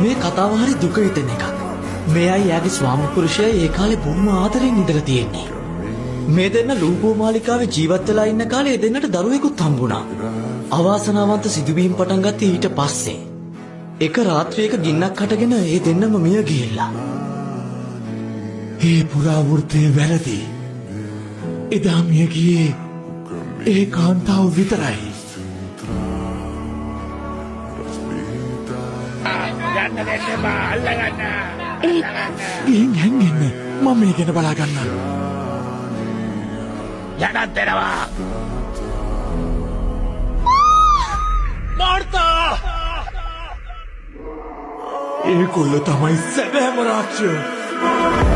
මේ කතාව හරි දුක හිතෙන එකක්. මෙයයි යාගේ ස්වාමි පුරුෂයා ඒ කාලේ බොහොම ආදරෙන් ඉඳලා තියෙන්නේ. මේ දෙන්න ලූපෝ මාලිකාවේ ජීවත් වෙලා ඉන්න කාලේ ඒ දෙන්නට දරුවෙකුත් හම්බුණා. අවාසනාවන්ත සිදුවීම් පටන් ගත්තේ ඊට පස්සේ. එක රාත්‍රියක ගින්නක් හටගෙන ඒ දෙන්නම මිය ගිහිල්ලා. ඒ පුරාවෘත්තය වැරදි. එදා මිය ගියේ ඒ කාන්තාව විතරයි. ගිහින් හැංගෙන්න. මම මේ ගැන බලා ගන්නම්. යන්නත් දෙනවා. මාර්තා! ඒගොල්ලෝ තමයි සැබෑම රාක්ෂය.